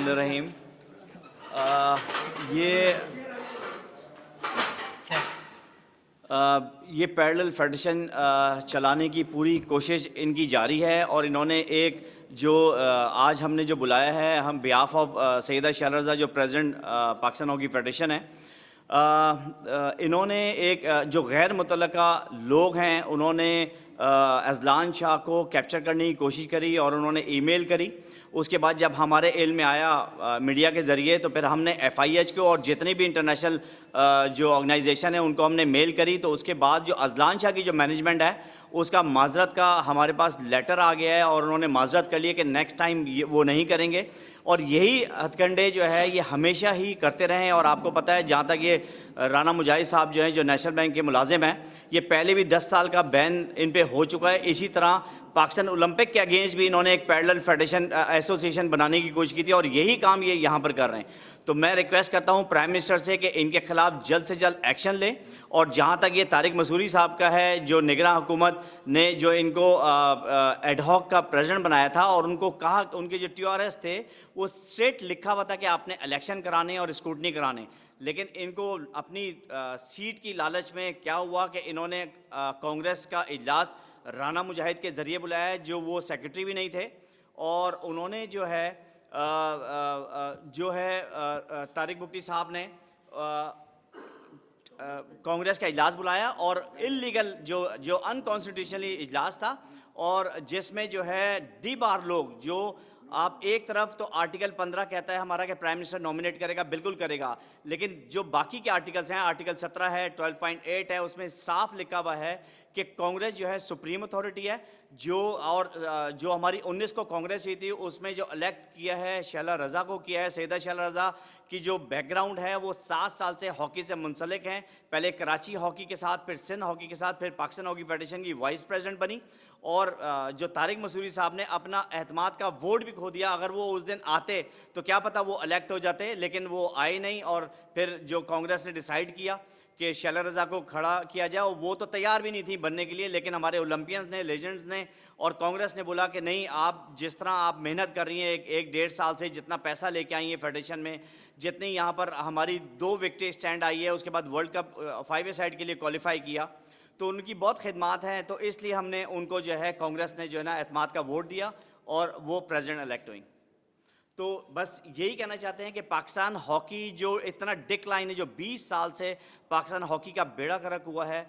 बिस्मिल्लाहिर्रहमानिर्रहीम। ये ये पैरेलल फेडरेशन चलाने की पूरी कोशिश इनकी जारी है और इन्होंने एक जो आज हमने जो बुलाया है, हम बिहाफ ऑफ सैयदा शैला रज़ा जो प्रेसिडेंट पाकिस्तान हॉकी फेडरेशन है, इन्होंने एक जो गैर मुतल्लका लोग हैं उन्होंने अज़लान शाह को कैप्चर करने की कोशिश करी और उन्होंने ईमेल करी। उसके बाद जब हमारे इल्म में आया मीडिया के ज़रिए, तो फिर हमने FIH को और जितनी भी इंटरनेशनल जो ऑर्गेनाइजेशन है उनको हमने मेल करी। तो उसके बाद जो अज़लान शाह की जो मैनेजमेंट है उसका माजरत का हमारे पास लेटर आ गया है और उन्होंने माजरत कर लिया कि नेक्स्ट टाइम वो नहीं करेंगे। और यही हथकंडे जो है ये हमेशा ही करते रहे। और आपको पता है, जहाँ तक ये राना मुजाहिद साहब जो हैं, जो नेशनल बैंक के मुलाजिम हैं, ये पहले भी 10 साल का बैन इन पे हो चुका है। इसी तरह पाकिस्तान ओलंपिक के अगेंस्ट भी इन्होंने एक पैरेलल फेडरेशन एसोसिएशन बनाने की कोशिश की थी और यही काम ये यहाँ पर कर रहे हैं। तो मैं रिक्वेस्ट करता हूँ प्राइम मिनिस्टर से कि इनके खिलाफ जल्द से जल्द एक्शन लें। और जहाँ तक ये तारिक मसूरी साहब का है, जो निगरान हुकूमत ने जो इनको एडहॉक का प्रेसिडेंट बनाया था और उनको कहा, उनके जो TRS थे वो स्ट्रेट लिखा हुआ था कि आपने इलेक्शन कराने और स्क्रूटनी कराने, लेकिन इनको अपनी सीट की लालच में क्या हुआ कि इन्होंने कांग्रेस का इजलास राना मुजाहिद के ज़रिए बुलाया, जो वो सेक्रेटरी भी नहीं थे। और उन्होंने जो है तारिक बुक्टी साहब ने कांग्रेस का इजलास बुलाया और इल्लीगल जो अनकॉन्स्टिट्यूशनली इजलास था, और जिसमें जो है डी बार लोग, जो आप एक तरफ तो आर्टिकल 15 कहता है हमारा कि प्राइम मिनिस्टर नॉमिनेट करेगा, बिल्कुल करेगा, लेकिन जो बाकी के आर्टिकल्स हैं, आर्टिकल 17 है, 12.8 है, उसमें साफ लिखा हुआ है कि कांग्रेस जो है सुप्रीम अथॉरिटी है। जो हमारी 19 को कांग्रेस हुई थी उसमें जो इलेक्ट किया है शैला रज़ा को किया है। सैयदा शैला रज़ा की जो बैकग्राउंड है वो 7 साल से हॉकी से मुंसलिक हैं। पहले कराची हॉकी के साथ, फिर सिंध हॉकी के साथ, फिर पाकिस्तान हॉकी फेडरेशन की वाइस प्रेसिडेंट बनी। और जो तारिक मसूरी साहब ने अपना एतमाद का वोट भी खो दिया। अगर वो उस दिन आते तो क्या पता वो इलेक्ट हो जाते, लेकिन वो आए नहीं। और फिर जो कांग्रेस ने डिसाइड किया कि शैला रज़ा को खड़ा किया जाए, वो तो तैयार भी नहीं थी बनने के लिए, लेकिन हमारे ओलंपियंस ने, लेजेंड्स ने और कांग्रेस ने बोला कि नहीं, आप जिस तरह आप मेहनत कर रही हैं एक 1.5 साल से, जितना पैसा लेके आई हैं फेडरेशन में, जितनी यहाँ पर हमारी 2 विकेट स्टैंड आई है, उसके बाद वर्ल्ड कप 5 साइड के लिए क्वालिफाई किया, तो उनकी बहुत खिदमात हैं। तो इसलिए हमने उनको जो है, कांग्रेस ने जो है ना एतमाद का वोट दिया और वो प्रेसिडेंट इलेक्ट हुई। तो बस यही कहना चाहते हैं कि पाकिस्तान हॉकी जो इतना डिक्लाइन है, जो 20 साल से पाकिस्तान हॉकी का बेड़ा गर्क हुआ है,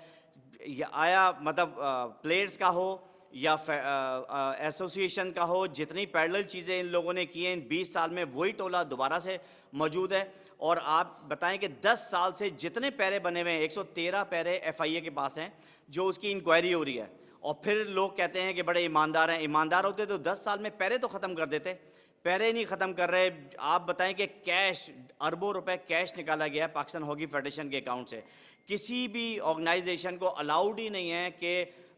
आया मतलब प्लेयर्स का हो या एसोसिएशन का हो, जितनी पैरेलल चीज़ें इन लोगों ने की हैं इन 20 साल में, वही टोला दोबारा से मौजूद है। और आप बताएं कि 10 साल से जितने पैरे बने हुए हैं, 113 पैरे FIA के पास हैं, जो उसकी इंक्वायरी हो रही है। और फिर लोग कहते हैं कि बड़े ईमानदार हैं। ईमानदार होते तो 10 साल में पैरे तो ख़त्म कर देते, पैरे नहीं ख़त्म कर रहे। आप बताएं कि कैश, अरबों रुपए कैश निकाला गया है पाकिस्तान हॉकी फेडरेशन के अकाउंट से। किसी भी ऑर्गेनाइजेशन को अलाउड ही नहीं है कि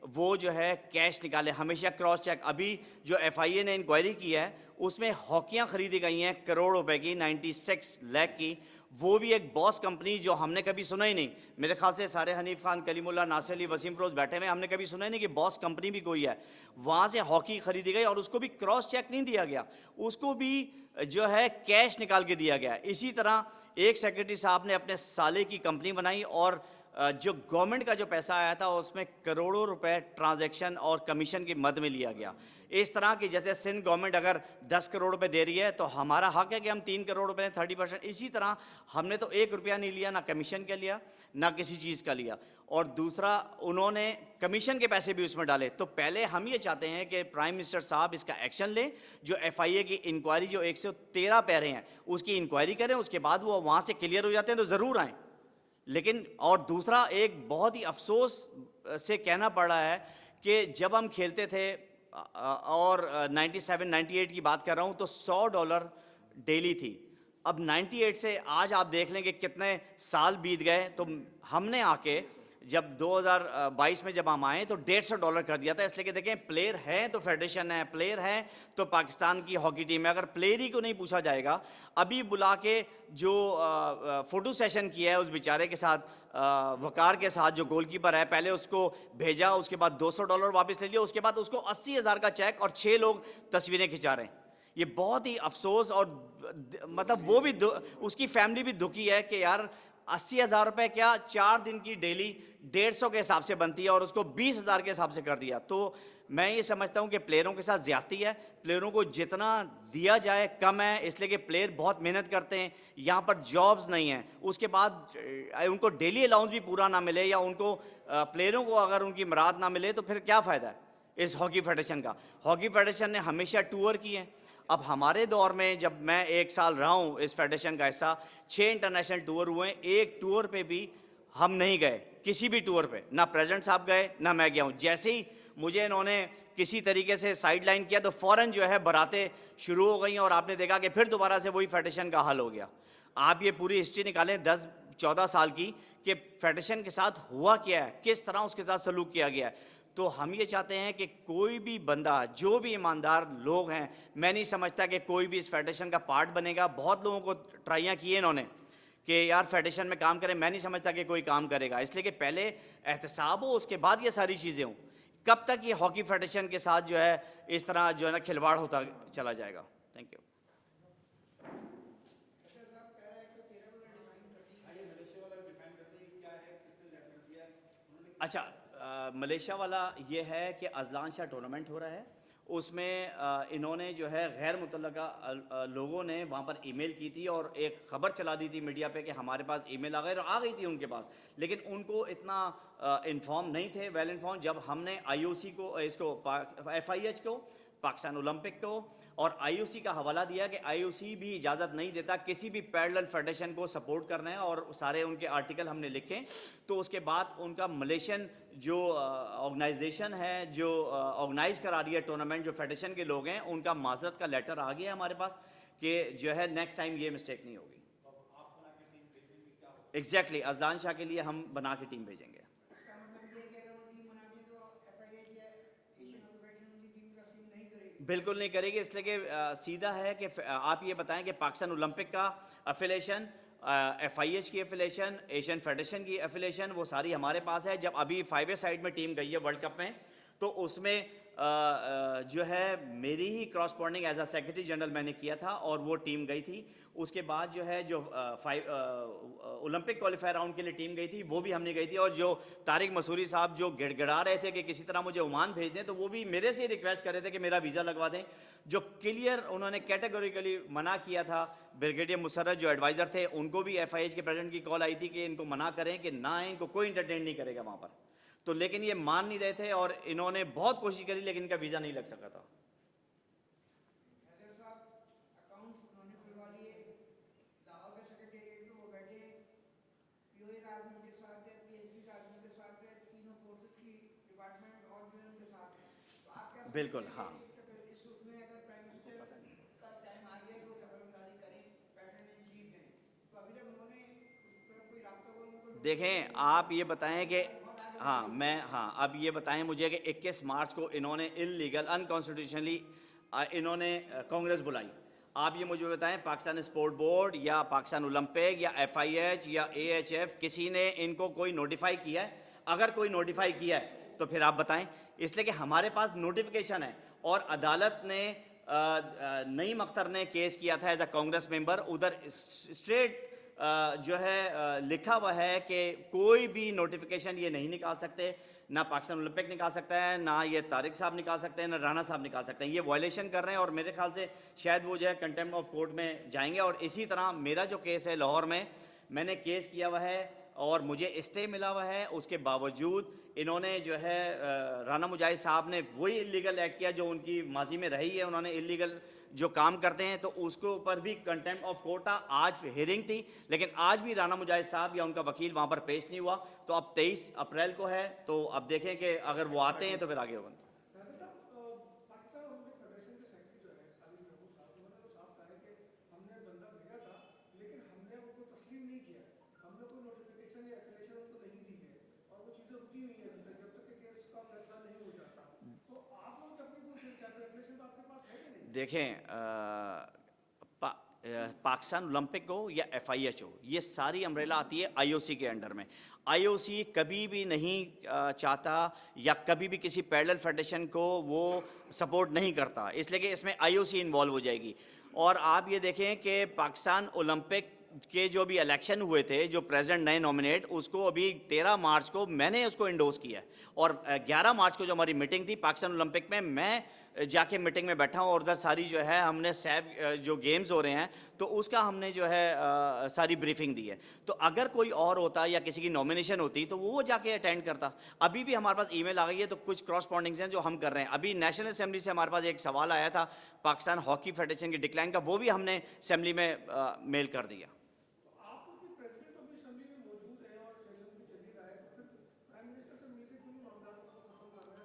वो जो है कैश निकाले, हमेशा क्रॉस चेक। अभी जो FIA ने इंक्वायरी की है उसमें हॉकियाँ ख़रीदी गई हैं करोड़ रुपए की, 96 लाख की, वो भी एक बॉस कंपनी जो हमने कभी सुना ही नहीं। मेरे ख्याल से सारे हनीफ खान, कलीमुल्लाह, नासिर अली, वसीम फिरोज बैठे हुए, हमने कभी सुना ही नहीं कि बॉस कंपनी भी कोई है। वहाँ से हॉकी खरीदी गई और उसको भी क्रॉस चेक नहीं दिया गया, उसको भी जो है कैश निकाल के दिया गया। इसी तरह एक सेक्रेटरी साहब ने अपने साले की कंपनी बनाई और जो गवर्नमेंट का जो पैसा आया था उसमें करोड़ों रुपए ट्रांजैक्शन और कमीशन की मद में लिया गया। इस तरह की, जैसे सिंध गवर्नमेंट अगर 10 करोड़ रुपए दे रही है तो हमारा हक है कि हम 3 करोड़ रुपए 30%। इसी तरह हमने तो 1 रुपया नहीं लिया, ना कमीशन का लिया, ना किसी चीज़ का लिया। और दूसरा, उन्होंने कमीशन के पैसे भी उसमें डाले। तो पहले हम ये चाहते हैं कि प्राइम मिनिस्टर साहब इसका एक्शन लें। जो FIA की इंक्वायरी, जो 113 पैरे हैं, उसकी इंक्वायरी करें, उसके बाद वो वहाँ से क्लियर हो जाते हैं तो ज़रूर आएँ। लेकिन और दूसरा, एक बहुत ही अफसोस से कहना पड़ रहा है कि जब हम खेलते थे और 97-98 की बात कर रहा हूँ, तो $100 डेली थी। अब 98 से आज आप देख लें कि कितने साल बीत गए। तो हमने आके जब 2022 में जब हम आए तो $150 कर दिया था। इसलिए कि देखें, प्लेयर है तो फेडरेशन है, प्लेयर है तो पाकिस्तान की हॉकी टीम है। अगर प्लेयर ही को नहीं पूछा जाएगा, अभी बुला के जो फ़ोटो सेशन किया है उस बेचारे के साथ, वकार के साथ, जो गोलकीपर है, पहले उसको भेजा, उसके बाद $200 वापस ले लिया, उसके बाद उसको 80,000 का चेक और 6 लोग तस्वीरें खिंचा रहे हैं। ये बहुत ही अफसोस और मतलब वो भी उसकी फैमिली भी दुखी है कि यार 80,000 रुपये क्या 4 दिन की डेली 150 के हिसाब से बनती है और उसको 20,000 के हिसाब से कर दिया। तो मैं ये समझता हूँ कि प्लेयरों के साथ ज़्यादती है। प्लेयरों को जितना दिया जाए कम है, इसलिए कि प्लेयर बहुत मेहनत करते हैं, यहाँ पर जॉब्स नहीं हैं, उसके बाद उनको डेली अलाउंस भी पूरा ना मिले या उनको प्लेयरों को अगर उनकी मुराद ना मिले तो फिर क्या फ़ायदा है इस हॉकी फेडरेशन का। हॉकी फेडरेशन ने हमेशा टूर किए हैं। अब हमारे दौर में जब मैं 1 साल रहा हूँ इस फेडरेशन का हिस्सा, 6 इंटरनेशनल टूर हुए, एक टूर पे भी हम नहीं गए, किसी भी टूर पे ना प्रेसिडेंट साहब गए ना मैं गया हूँ। जैसे ही मुझे इन्होंने किसी तरीके से साइड लाइन किया तो फ़ौरन जो है बारातें शुरू हो गई और आपने देखा कि फिर दोबारा से वही फेडरेशन का हल हो गया। आप ये पूरी हिस्ट्री निकालें 10-14 साल की कि फेडरेशन के साथ हुआ क्या है, किस तरह उसके साथ सलूक किया गया है। तो हम ये चाहते हैं कि कोई भी बंदा, जो भी ईमानदार लोग हैं, मैं नहीं समझता कि कोई भी इस फेडरेशन का पार्ट बनेगा। बहुत लोगों को ट्राइयाँ की इन्होंने कि यार फेडरेशन में काम करें, मैं नहीं समझता कि कोई काम करेगा, इसलिए कि पहले एहतसाब हो उसके बाद ये सारी चीज़ें हों। कब तक ये हॉकी फेडरेशन के साथ जो है इस तरह जो है ना खिलवाड़ होता चला जाएगा। Thank you. अच्छा, मलेशिया वाला ये है कि अजलान शाह टूर्नामेंट हो रहा है, उसमें इन्होंने जो है गैर मुतल्लका लोगों ने वहाँ पर ईमेल की थी और एक ख़बर चला दी थी मीडिया पे कि हमारे पास ईमेल आ गई, और आ गई थी उनके पास, लेकिन उनको इतना इन्फॉर्म नहीं थे, वेल इन्फॉर्म। जब हमने IOC को, इसको FIH को, पाकिस्तान ओलंपिक को और IOC का हवाला दिया कि IOC भी इजाज़त नहीं देता किसी भी पैरेलल फेडरेशन को सपोर्ट करना है, और सारे उनके आर्टिकल हमने लिखे। तो उसके बाद उनका मलेशियन जो ऑर्गेनाइजेशन है जो ऑर्गेनाइज करा रही है टूर्नामेंट, जो फेडरेशन के लोग हैं, उनका माजरत का लेटर आ गया हमारे पास कि जो है नेक्स्ट टाइम ये मिस्टेक नहीं होगी। एग्जैक्टली, अजलान शाह के लिए हम बना के टीम भेजेंगे। बिल्कुल नहीं करेगी, इसलिए कि सीधा है कि आप ये बताएं कि पाकिस्तान ओलंपिक का एफिलेशन, FIH की एफिलेशन, एशियन फेडरेशन की एफिलेशन, वो सारी हमारे पास है। जब अभी 5 साइड में टीम गई है वर्ल्ड कप में, तो उसमें जो है मेरी ही corresponding as a secretary general मैंने किया था और वो टीम गई थी। उसके बाद जो है जो ओलंपिक क्वालिफायर राउंड के लिए टीम गई थी, वो भी हमने गई थी। और जो तारिक मसूरी साहब जो गिड़गिड़ा रहे थे कि किसी तरह मुझे ओमान भेज दें, तो वो भी मेरे से रिक्वेस्ट कर रहे थे कि मेरा वीज़ा लगवा दें। जो क्लियर उन्होंने कैटेगोरिकली मना किया था, ब्रिगेडियर मुसर्रत जो एडवाइज़र थे, उनको भी FIH के प्रेसिडेंट की कॉल आई थी कि इनको मना करें कि ना आए, इनको कोई इंटरटेन नहीं करेगा वहाँ पर। तो लेकिन ये मान नहीं रहे थे और इन्होंने बहुत कोशिश करी, लेकिन इनका वीज़ा नहीं लग सका था। बिल्कुल, हाँ। देखें, आप ये बताएं कि हाँ, अब ये बताएं मुझे कि 21 मार्च को इन्होंने इलीगल अनकॉन्स्टिट्यूशनली इन्होंने कांग्रेस बुलाई। आप ये मुझे बताएं, पाकिस्तान स्पोर्ट बोर्ड या पाकिस्तान ओलंपिक या FIH या AHF, किसी ने इनको कोई नोटिफाई किया है? अगर कोई नोटिफाई किया है तो फिर आप बताएं, इसलिए कि हमारे पास नोटिफिकेशन है। और अदालत ने नईम अख्तर ने केस किया था एज अ कांग्रेस मेंबर, उधर स्ट्रेट जो है लिखा हुआ है कि कोई भी नोटिफिकेशन ये नहीं निकाल सकते, ना पाकिस्तान ओलंपिक निकाल सकता है, ना ये तारिक साहब निकाल सकते हैं, ना राणा साहब निकाल सकते हैं। ये वायलेशन कर रहे हैं और मेरे ख्याल से शायद वो जो है कंटेम्प्ट ऑफ कोर्ट में जाएंगे। और इसी तरह मेरा जो केस है लाहौर में, मैंने केस किया हुआ है और मुझे स्टे मिला हुआ है, उसके बावजूद इन्होंने जो है राना मुजाहिद साहब ने वही इलीगल एक्ट किया जो उनकी माजी में रही है। उन्होंने इलीगल जो काम करते हैं तो उसके ऊपर भी कंटेम्प्ट ऑफ कोर्ट था। आज हियरिंग थी, लेकिन आज भी राना मुजाहिद साहब या उनका वकील वहाँ पर पेश नहीं हुआ। तो अब 23 अप्रैल को है, तो अब देखें कि अगर वो आते हैं तो फिर आगे होगा। देखें, पाकिस्तान ओलंपिक हो या FIH हो, ये सारी अम्ब्रेला आती है IOC के अंडर में। IOC कभी भी नहीं चाहता या कभी भी किसी पैरेलल फेडरेशन को वो सपोर्ट नहीं करता, इसलिए कि इसमें IOC इन्वॉल्व हो जाएगी। और आप ये देखें कि पाकिस्तान ओलंपिक के जो भी इलेक्शन हुए थे, जो प्रेसिडेंट नए नॉमिनेट, उसको अभी 13 मार्च को मैंने उसको इंडोर्स किया है। और 11 मार्च को जो हमारी मीटिंग थी पाकिस्तान ओलंपिक में, मैं जाके मीटिंग में बैठा हूँ और उधर सारी जो है हमने सैब जो गेम्स हो रहे हैं तो उसका हमने जो है सारी ब्रीफिंग दी है। तो अगर कोई और होता या किसी की नॉमिनेशन होती तो वो जाके अटेंड करता। अभी भी हमारे पास ईमेल आ गई है, तो कुछ क्रॉसपॉन्डिंग्स हैं जो हम कर रहे हैं। अभी नेशनल असेंबली से हमारे पास एक सवाल आया था पाकिस्तान हॉकी फेडरेशन की डिक्लाइन का, वो भी हमने असेंबली में मेल कर दिया।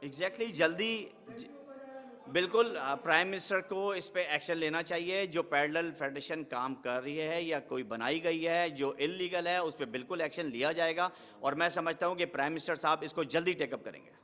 एग्जैक्टली जल्दी बिल्कुल प्राइम मिनिस्टर को इस पे एक्शन लेना चाहिए। जो पैरेलल फेडरेशन काम कर रही है या कोई बनाई गई है जो इलीगल है, उस पर बिल्कुल एक्शन लिया जाएगा। और मैं समझता हूँ कि प्राइम मिनिस्टर साहब इसको जल्दी टेकअप करेंगे।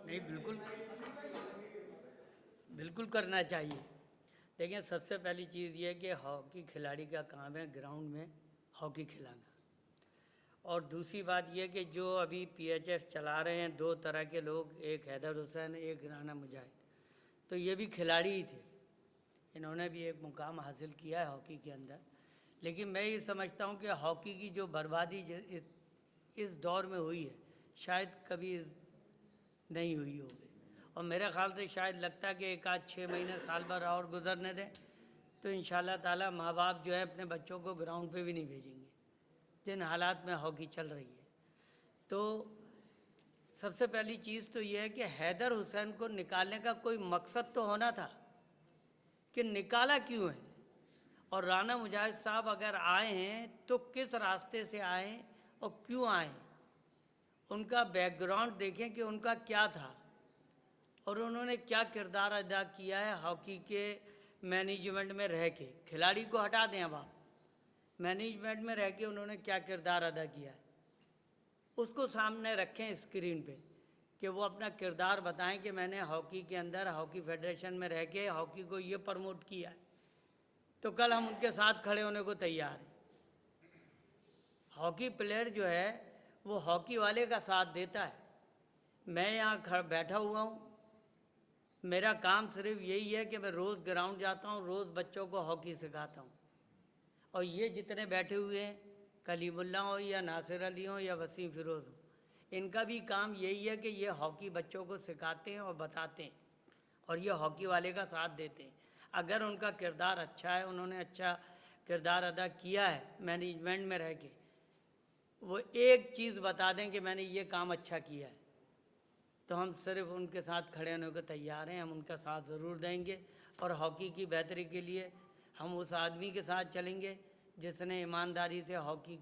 नहीं, बिल्कुल बिल्कुल करना चाहिए। देखिए, सबसे पहली चीज़ ये है कि हॉकी खिलाड़ी का काम है ग्राउंड में हॉकी खिलाना। और दूसरी बात ये कि जो अभी पीएचएफ चला रहे हैं, दो तरह के लोग, एक हैदर हुसैन, एक राना मुजाहिद, तो ये भी खिलाड़ी ही थे। इन्होंने भी एक मुकाम हासिल किया है हॉकी के अंदर। लेकिन मैं ये समझता हूँ कि हॉकी की जो बर्बादी इस दौर में हुई है, शायद कभी नहीं हुई होगी। और मेरे ख्याल से शायद लगता है कि एक आध 6 महीने साल भर और गुजरने दें तो इंशाल्लाह ताला माँ बाप जो है अपने बच्चों को ग्राउंड पे भी नहीं भेजेंगे, जिन हालात में हॉकी चल रही है। तो सबसे पहली चीज़ तो ये है कि हैदर हुसैन को निकालने का कोई मकसद तो होना था, कि निकाला क्यों है। और राना मुजाहिद साहब अगर आए हैं तो किस रास्ते से आए और क्यों आए, उनका बैकग्राउंड देखें कि उनका क्या था और उन्होंने क्या किरदार अदा किया है हॉकी के मैनेजमेंट में रह के। खिलाड़ी को हटा दें, अब आप मैनेजमेंट में रह के उन्होंने क्या किरदार अदा किया है, उसको सामने रखें स्क्रीन पे, कि वो अपना किरदार बताएं कि मैंने हॉकी के अंदर हॉकी फेडरेशन में रह के हॉकी को ये प्रमोट किया है। तो कल हम उनके साथ खड़े होने को तैयार हैं। हॉकी प्लेयर जो है वो हॉकी वाले का साथ देता है। मैं यहाँ बैठा हुआ हूँ, मेरा काम सिर्फ यही है कि मैं रोज़ ग्राउंड जाता हूँ, रोज़ बच्चों को हॉकी सिखाता हूँ। और ये जितने बैठे हुए हैं, कलीमुल्ला हो या नासिर अली हो या वसीम फ़िरोज़ हो, इनका भी काम यही है कि ये हॉकी बच्चों को सिखाते हैं और बताते हैं और ये हॉकी वाले का साथ देते हैं। अगर उनका किरदार अच्छा है, उन्होंने अच्छा किरदार अदा किया है मैनेजमेंट में रह के, वो एक चीज़ बता दें कि मैंने ये काम अच्छा किया है, तो हम सिर्फ उनके साथ खड़े होने को तैयार हैं। हम उनका साथ ज़रूर देंगे और हॉकी की बेहतरी के लिए हम उस आदमी के साथ चलेंगे जिसने ईमानदारी से हॉकी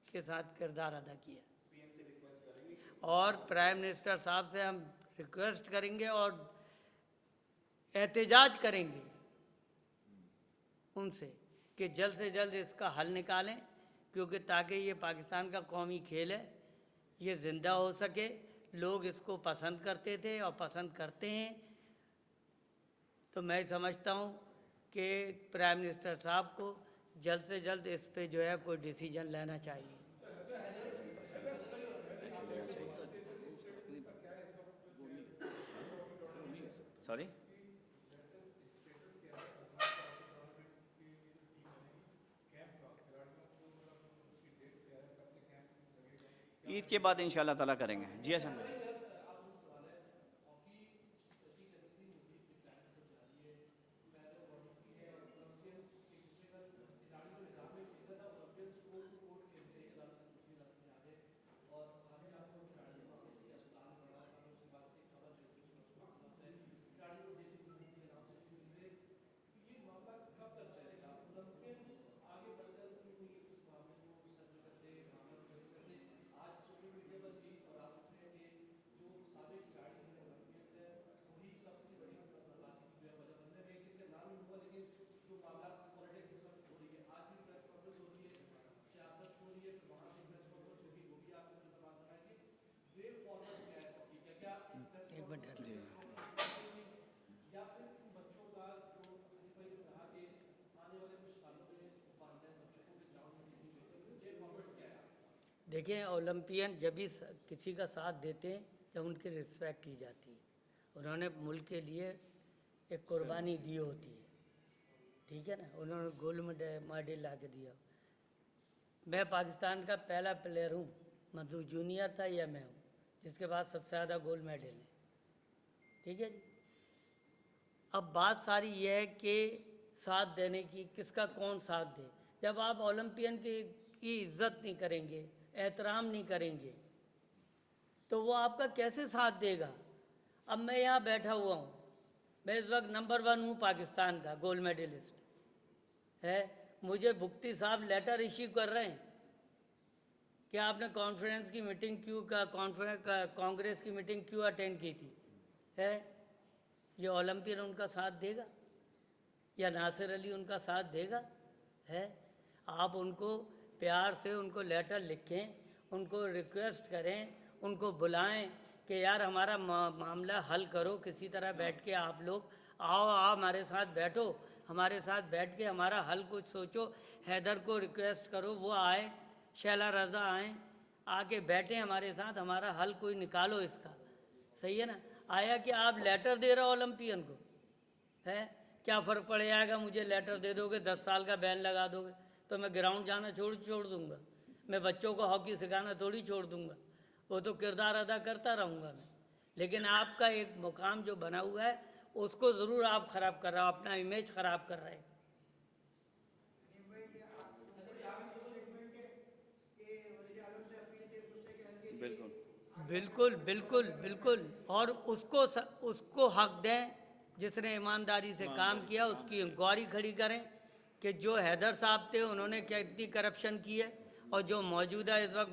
के साथ किरदार अदा किया। और प्राइम मिनिस्टर साहब से हम रिक्वेस्ट करेंगे और एहतजाज करेंगे उनसे कि जल्द से जल्द इसका हल निकालें, क्योंकि ताकि ये पाकिस्तान का कौमी खेल है, ये ज़िंदा हो सके। लोग इसको पसंद करते थे और पसंद करते हैं। तो मैं समझता हूँ कि प्राइम मिनिस्टर साहब को जल्द से जल्द इस पे जो है कोई डिसीजन लेना चाहिए। सॉरी, ईद के बाद इंशाल्लाह ताला करेंगे। जी हसन भाई। में डर है। देखिए, ओलंपियन जब भी किसी का साथ देते हैं जब उनकी रिस्पेक्ट की जाती है, उन्होंने मुल्क के लिए एक कुर्बानी दी होती है, ठीक है ना, उन्होंने गोल्ड मेडल ला के दिया। मैं पाकिस्तान का पहला प्लेयर हूँ, मतलब जूनियर था या मैं हूँ, जिसके पास सबसे ज़्यादा गोल्ड मेडल है, ठीक है जी। अब बात सारी यह है कि साथ देने की, किसका कौन साथ दे। जब आप ओलंपियन की इज्जत नहीं करेंगे, एहतराम नहीं करेंगे, तो वो आपका कैसे साथ देगा। अब मैं यहाँ बैठा हुआ हूँ, मैं इस वक्त नंबर 1 हूँ पाकिस्तान का गोल्ड मेडलिस्ट है। मुझे भुक्ती साहब लेटर इश्यू कर रहे हैं कि आपने कॉन्फ्रेंस की मीटिंग क्यों कांग्रेस की मीटिंग क्यों अटेंड की थी है। ये ओलंपियन उनका साथ देगा या नासिर अली उनका साथ देगा है। आप उनको प्यार से उनको लेटर लिखें, उनको रिक्वेस्ट करें, उनको बुलाएं कि यार हमारा मामला हल करो, किसी तरह बैठ के आप लोग आओ हमारे साथ बैठो, हमारे साथ बैठ के हमारा हल कुछ सोचो। हैदर को रिक्वेस्ट करो वो आए, शैला रज़ा आए, आके बैठे हमारे साथ, हमारा हल कोई निकालो इसका, सही है ना। आया कि आप लेटर दे रहे हो ओलंपियन को है, क्या फ़र्क पड़ जाएगा, मुझे लेटर दे दोगे, 10 साल का बैन लगा दोगे तो मैं ग्राउंड जाना छोड़ दूंगा, मैं बच्चों को हॉकी सिखाना थोड़ी छोड़ दूंगा, वो तो किरदार अदा करता रहूँगा मैं। लेकिन आपका एक मुकाम जो बना हुआ है उसको ज़रूर आप ख़राब कर रहे हो, अपना इमेज ख़राब कर रहे हैं। बिल्कुल बिल्कुल बिल्कुल बिल्कुल। और उसको हक दें जिसने ईमानदारी से काम किया, उसकी इंक्वायरी खड़ी करें कि जो हैदर साहब थे उन्होंने क्या इतनी करप्शन की है, और जो मौजूदा इस वक्त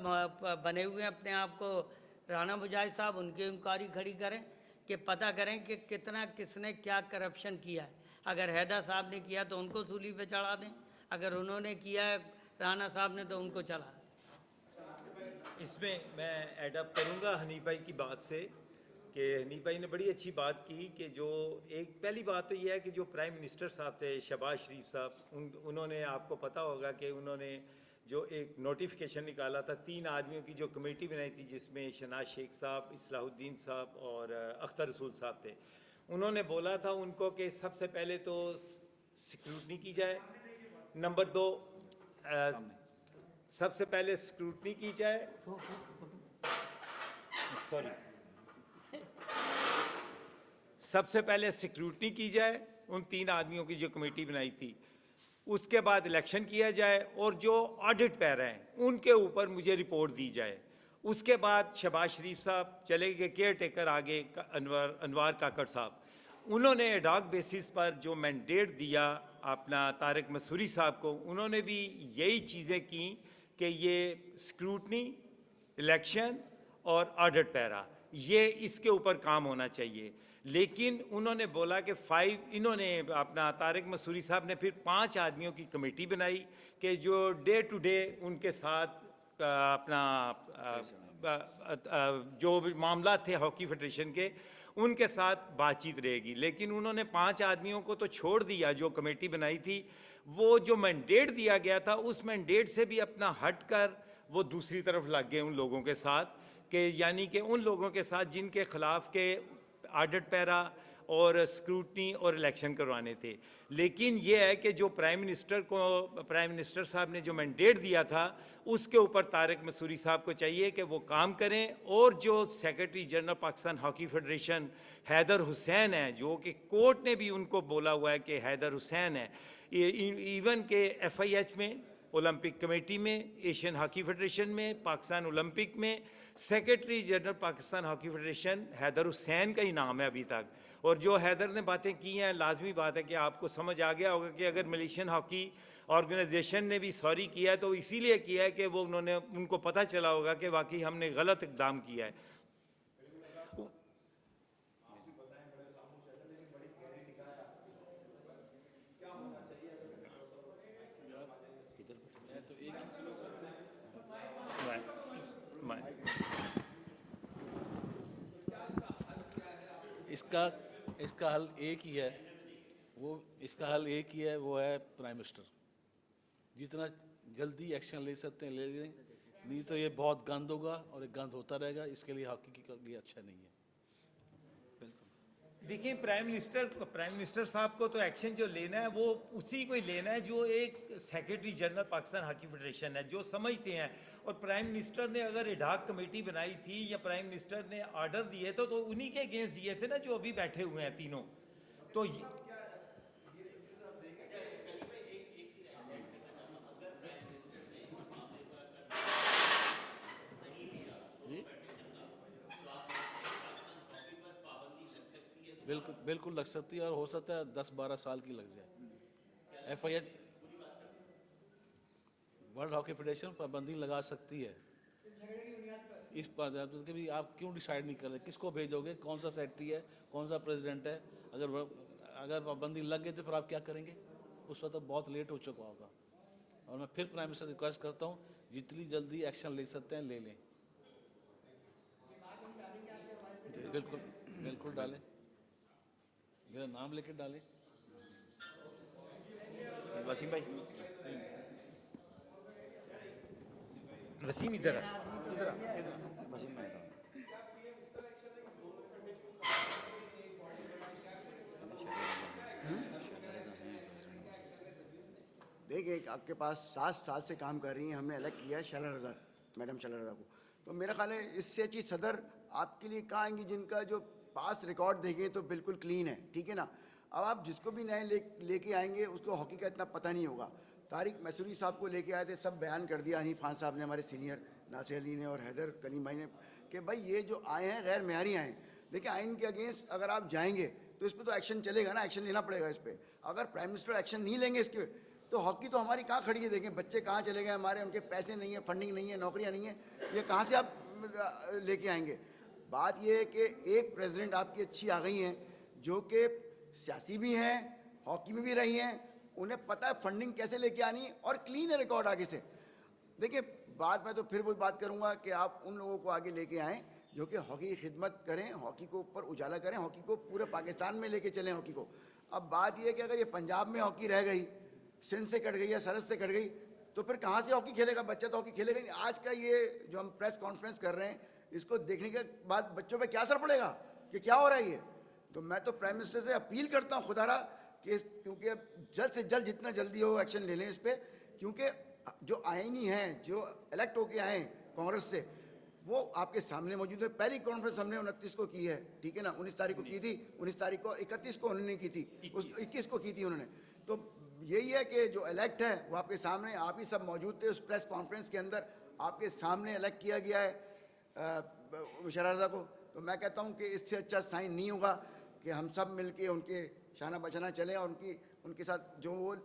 बने हुए हैं अपने आप को राणा मुजाहिद साहब, उनकी इंक्वायरी खड़ी करें कि पता करें कि कितना किसने क्या करप्शन किया है। अगर हैदर साहब ने किया तो उनको सूली पे चढ़ा दें, अगर उन्होंने किया है राणा साहब ने तो उनको चढ़ा दें। इसमें मैं एडअप करूंगा हनीफ भाई की बात से कि हनीफ भाई ने बड़ी अच्छी बात की कि जो एक पहली बात तो यह है कि जो प्राइम मिनिस्टर साहब थे शहबाज शरीफ साहब, उन्होंने आपको पता होगा कि उन्होंने जो एक नोटिफिकेशन निकाला था 3 आदमियों की जो कमेटी बनाई थी, जिसमें शनाज शेख साहब, इस्लाहुद्दीन साहब और अख्तर रसूल साहब थे। उन्होंने बोला था उनको कि सबसे पहले तो स्क्रूटनी की जाए, नंबर 2 सबसे पहले स्क्रूटनी की जाए, सॉरी, सबसे पहले स्क्रूटनी की जाए उन 3 आदमियों की जो कमेटी बनाई थी, उसके बाद इलेक्शन किया जाए और जो ऑडिट पैर हैं उनके ऊपर मुझे रिपोर्ट दी जाए। उसके बाद शहबाज शरीफ साहब चले गए, केयर टेकर आगे अनवार काकड़ साहब, उन्होंने एडॉक बेसिस पर जो मैंडेट दिया अपना तारिक मसूरी साहब को, उन्होंने भी यही चीज़ें की कि ये स्क्रूटनी, इलेक्शन और ऑडिट पैरा, ये इसके ऊपर काम होना चाहिए। लेकिन उन्होंने बोला कि 5, इन्होंने अपना तारिक मसूरी साहब ने फिर 5 आदमियों की कमेटी बनाई कि जो डे टू डे उनके साथ अपना जो भी मामला थे हॉकी फेडरेशन के, उनके साथ बातचीत रहेगी। लेकिन उन्होंने 5 आदमियों को तो छोड़ दिया जो कमेटी बनाई थी, वो जो मैंडेट दिया गया था उस मैंडेट से भी अपना हट कर वो दूसरी तरफ लग गए उन लोगों के साथ, कि यानी कि उन लोगों के साथ जिनके खिलाफ के ऑडिट पैरा और स्क्रूटनी और इलेक्शन करवाने थे। लेकिन ये है कि जो प्राइम मिनिस्टर साहब ने जो मैंडेट दिया था उसके ऊपर तारिक मसूरी साहब को चाहिए कि वो काम करें, और जो secretary general Pakistan hockey federation Haider Hussain है, जो कि कोर्ट ने भी उनको बोला हुआ है कि हैदर हुसैन है, इवन के FIH में, ओलंपिक कमेटी में, एशियन हॉकी फेडरेशन में, पाकिस्तान ओलंपिक में secretary general Pakistan hockey federation Haider Hussain का ही नाम है अभी तक। और जो हैदर ने बातें की हैं, लाजमी बात है कि आपको समझ आ गया होगा कि अगर मलेशियन हॉकी ऑर्गेनाइजेशन ने भी सॉरी किया है तो इसीलिए किया है कि वो उनको पता चला होगा कि वाकई हमने गलत इकदाम किया है। इसका हल एक ही है, वो है प्राइम मिनिस्टर। जितना जल्दी एक्शन ले सकते हैं ले लें, नहीं तो ये बहुत गंद होगा और ये गंद होता रहेगा। इसके लिए हॉकी के लिए अच्छा नहीं है। देखिए, प्राइम मिनिस्टर साहब को तो एक्शन जो लेना है वो उसी को ही लेना है जो एक secretary general Pakistan hockey federation है, जो समझते हैं। और प्राइम मिनिस्टर ने अगर एडहॉक कमेटी बनाई थी या प्राइम मिनिस्टर ने ऑर्डर दिए तो उन्हीं के अगेंस्ट दिए थे ना, जो अभी बैठे हुए हैं तीनों। तो बिल्कुल लग सकती है, और हो सकता है 10-12 साल की लग जाए। FIR वर्ल्ड हॉकी फेडरेशन पाबंदी लगा सकती है इस पर कि भी आप क्यों डिसाइड नहीं कर रहे, किसको भेजोगे, कौन सा सेक्रेटरी है, कौन सा प्रेसिडेंट है। अगर पाबंदी लग गई तो फिर आप क्या करेंगे? उस वक्त तो बहुत लेट हो चुका होगा। और मैं फिर प्राइम मिनिस्टर से रिक्वेस्ट करता हूँ, जितनी जल्दी एक्शन ले सकते हैं ले लें। बिल्कुल डालें, मेरा नाम लेके डालें। वसीम भाई, वसीम इधर है। वसीम भाई देखिए, आपके पास 7 साल से काम कर रही हैं, हमने अलग किया है शैला रज़ा, मैडम शैला रज़ा को। तो मेरा ख्याल है इससे अच्छी सदर आपके लिए कहाँ आएंगी, जिनका जो पास रिकॉर्ड देखें तो बिल्कुल क्लीन है, ठीक है ना। अब आप जिसको भी नए लेके आएंगे उसको हॉकी का इतना पता नहीं होगा। तारिक मैसूरी साहब को लेके आए थे, सब बयान कर दिया हनीफ खान साहब ने, हमारे सीनियर नासिर अली ने और हैदर कलीम भाई ने, कि भाई ये जो आए हैं गैर मेयारी आए हैं। देखिए, आइन के अगेंस्ट अगर आप जाएंगे तो इस पर तो एक्शन चलेगा ना, एक्शन लेना पड़ेगा इस पर। अगर प्राइम मिनिस्टर एक्शन नहीं लेंगे इसके, तो हॉकी तो हमारी कहाँ खड़ी है। देखें, बच्चे कहाँ चले गए हमारे, उनके पैसे नहीं है, फंडिंग नहीं है, नौकरियाँ नहीं है, ये कहाँ से आप लेके आएंगे। बात ये है कि एक प्रेसिडेंट आपकी अच्छी आ गई हैं, जो कि सियासी भी हैं, हॉकी में भी रही हैं, उन्हें पता है फंडिंग कैसे लेके आनी है, और क्लीन है रिकॉर्ड आगे से। देखिए, बाद में तो फिर वो बात करूँगा कि आप उन लोगों को आगे लेके आएँ जो कि हॉकी की खिदमत करें, हॉकी को ऊपर उजाला करें, हॉकी को पूरे पाकिस्तान में लेके चलें हॉकी को। अब बात यह है कि अगर ये पंजाब में हॉकी रह गई, सिंध से कट गई या सरहद से कट गई, तो फिर कहाँ से हॉकी खेलेगा बच्चा? तो हॉकी खेलेगा नहीं। आज का ये जो हम प्रेस कॉन्फ्रेंस कर रहे हैं, इसको देखने के बाद बच्चों पे क्या असर पड़ेगा कि क्या हो रहा है ये। तो मैं तो प्राइम मिनिस्टर से अपील करता हूँ खुदारा कि क्योंकि अब जल्द से जल्द जितना जल्दी हो एक्शन ले लें इस पर, क्योंकि जो आईनी हैं, जो इलेक्ट होके आए कांग्रेस से, वो आपके सामने मौजूद है। पहली कॉन्फ्रेंस हमने 29 को की है, ठीक है ना, 19 तारीख को की थी, 19 तारीख को, 31 को उन्होंने की थी, 21 को की थी उन्होंने। तो यही है कि जो इलेक्ट है वो आपके सामने, आप ही सब मौजूद थे उस प्रेस कॉन्फ्रेंस के अंदर, आपके सामने इलेक्ट किया गया है शैला रज़ा को। तो मैं कहता हूँ कि इससे अच्छा साइन नहीं होगा कि हम सब मिलके उनके शाना बचाना चलें, और उनके साथ जो वो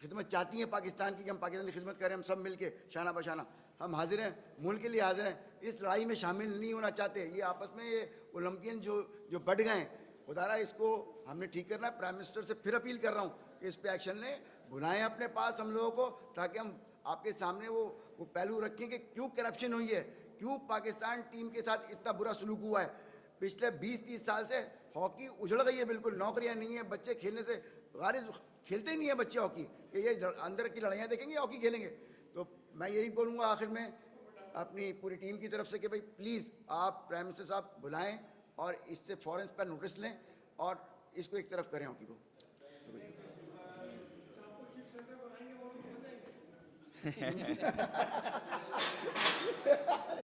खिदमत चाहती हैं पाकिस्तान की, कि हम पाकिस्तान की खिदमत करें, हम सब मिलके शाना बशाना। हम हाजिर हैं, मुल्क के लिए हाजिर हैं, इस लड़ाई में शामिल नहीं होना चाहते। ये आपस में ये ओलंपियन जो बढ़ गए हैं, खुदारा इसको हमने ठीक करना है। प्राइम मिनिस्टर से फिर अपील कर रहा हूँ कि इस पर एक्शन लें, बुलाएं अपने पास हम लोगों को, ताकि हम आपके सामने वो पहलू रखें कि क्यों करप्शन हुई है, क्यों पाकिस्तान टीम के साथ इतना बुरा सलूक हुआ है। पिछले 20-30 साल से हॉकी उजड़ गई है बिल्कुल, नौकरियां नहीं है, बच्चे खेलने से गारिज खेलते ही नहीं है बच्चे हॉकी, कि ये अंदर की लड़ाइयाँ देखेंगे हॉकी खेलेंगे। तो मैं यही बोलूँगा आखिर में अपनी पूरी टीम की तरफ से कि भाई प्लीज़ आप प्राइम मिनिस्टर साहब बुलाएं और इससे फ़ौरन पर नोटिस लें और इसको एक तरफ करें हॉकी को।